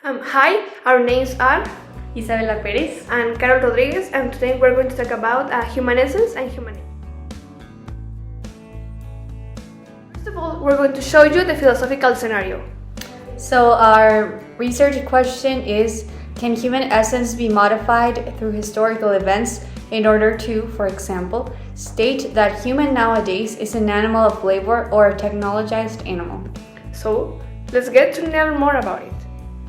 Hi, our names are Isabela Perez and Carol Rodriguez, and today we're going to talk about human essence and human. First of all, we're going to show you the philosophical scenario. So our research question is, can human essence be modified through historical events in order to, for example, state that human nowadays is an animal of labor or a technologized animal? So, let's get to learn more about it.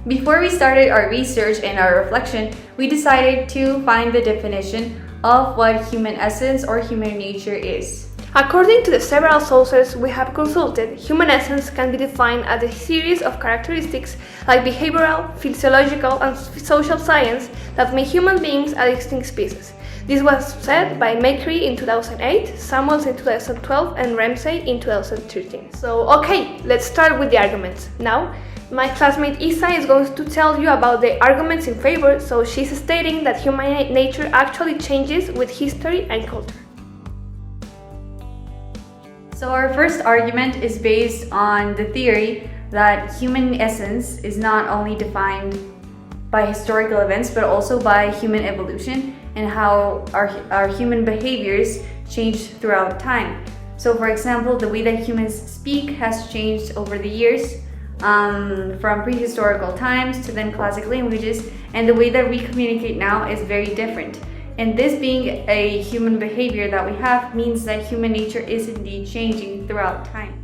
Before we started our research and our reflection, we decided to find the definition of what human essence or human nature is. According to the several sources we have consulted, human essence can be defined as a series of characteristics like behavioral, physiological, and social science that make human beings a distinct species. This was said by Macri in 2008, Samuels in 2012, and Ramsey in 2013. So, okay, let's start with the arguments. Now, my classmate Isa is going to tell you about the arguments in favor, so she's stating that human nature actually changes with history and culture. So our first argument is based on the theory that human essence is not only defined by historical events but also by human evolution and how our human behaviors change throughout time. So for example, the way that humans speak has changed over the years, from prehistorical times to then classic languages, and the way that we communicate now is very different. And this being a human behavior that we have means that human nature is indeed changing throughout time.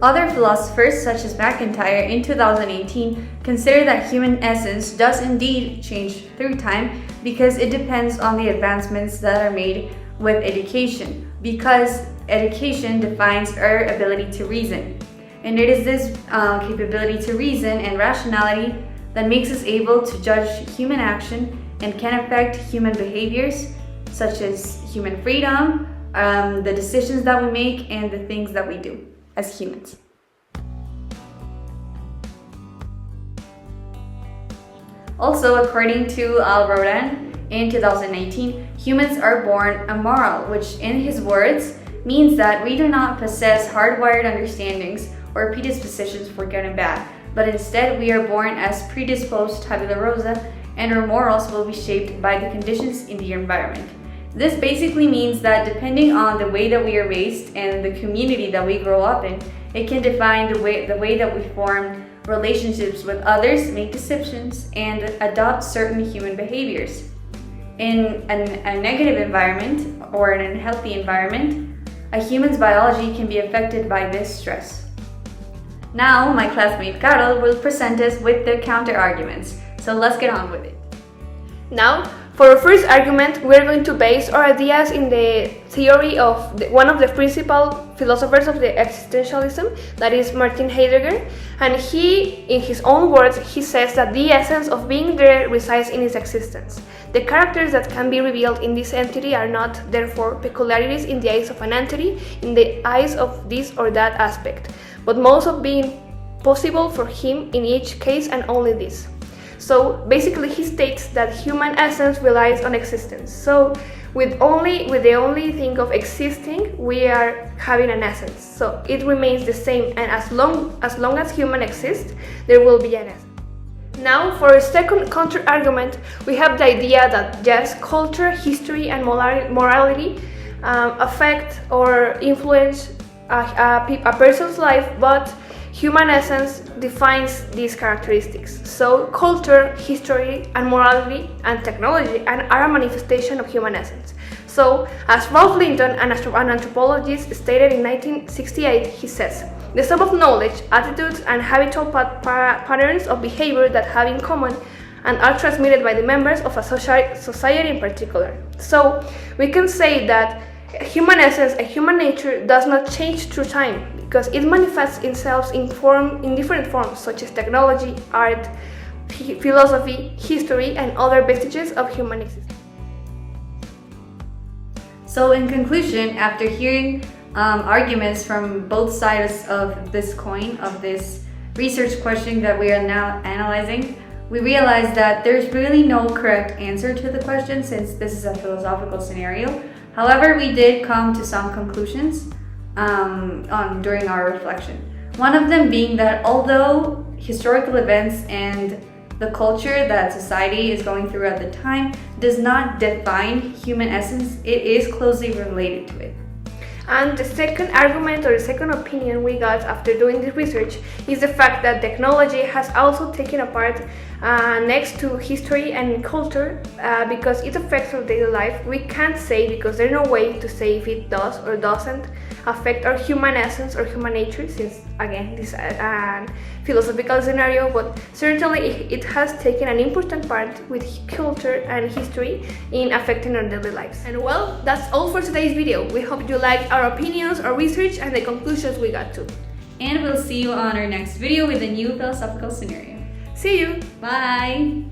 Other philosophers, such as McIntyre in 2018, consider that human essence does indeed change through time because it depends on the advancements that are made with education, because education defines our ability to reason. And it is this capability to reason and rationality that makes us able to judge human action and can affect human behaviors, such as human freedom, the decisions that we make, and the things that we do as humans. Also, according to Al Rodan in 2019, humans are born amoral, which in his words means that we do not possess hardwired understandings or predispositions for good and bad, but instead we are born as predisposed tabula rasa, and our morals will be shaped by the conditions in the environment. This basically means that depending on the way that we are raised and the community that we grow up in, it can define the way that we form relationships with others, make decisions, and adopt certain human behaviors. In a negative environment or an unhealthy environment, a human's biology can be affected by this stress. Now, my classmate Carol will present us with the counter-arguments, so let's get on with it. Now, for our first argument, we're going to base our ideas in the theory of one of the principal philosophers of the existentialism, that is Martin Heidegger, and he, in his own words, he says that the essence of being there resides in its existence. The characters that can be revealed in this entity are not, therefore, peculiarities in the eyes of an entity, in the eyes of this or that aspect, but modes of being possible for him in each case and only this. So basically he states that human essence relies on existence. So with the only thing of existing, we are having an essence. So it remains the same, and as long as human exists, there will be an essence. Now, for a second counter-argument, we have the idea that yes, culture, history, and morality affect or influence a person's life, but human essence defines these characteristics. So culture, history, and morality and technology are a manifestation of human essence. So, as Ralph Linton, an anthropologist, stated in 1968, he says, the sum of knowledge, attitudes, and habitual patterns of behavior that have in common and are transmitted by the members of a society in particular. So, we can say that human essence and human nature does not change through time because it manifests itself in different forms such as technology, art, philosophy, history, and other vestiges of human existence. So in conclusion, after hearing arguments from both sides of this coin, of this research question that we are now analyzing, we realized that there's really no correct answer to the question since this is a philosophical scenario. However, we did come to some conclusions during our reflection. One of them being that although historical events and the culture that society is going through at the time does not define human essence, it is closely related to it. And the second argument or the second opinion we got after doing this research is the fact that technology has also taken a part next to history and culture because it affects our daily life. We can't say, because there's no way to say if it does or doesn't affect our human essence or human nature, since again this is a philosophical scenario, but certainly it has taken an important part with culture and history in affecting our daily lives. And well, that's all for today's video. We hope you liked our opinions, our research, and the conclusions we got to. And we'll see you on our next video with a new philosophical scenario. See you! Bye!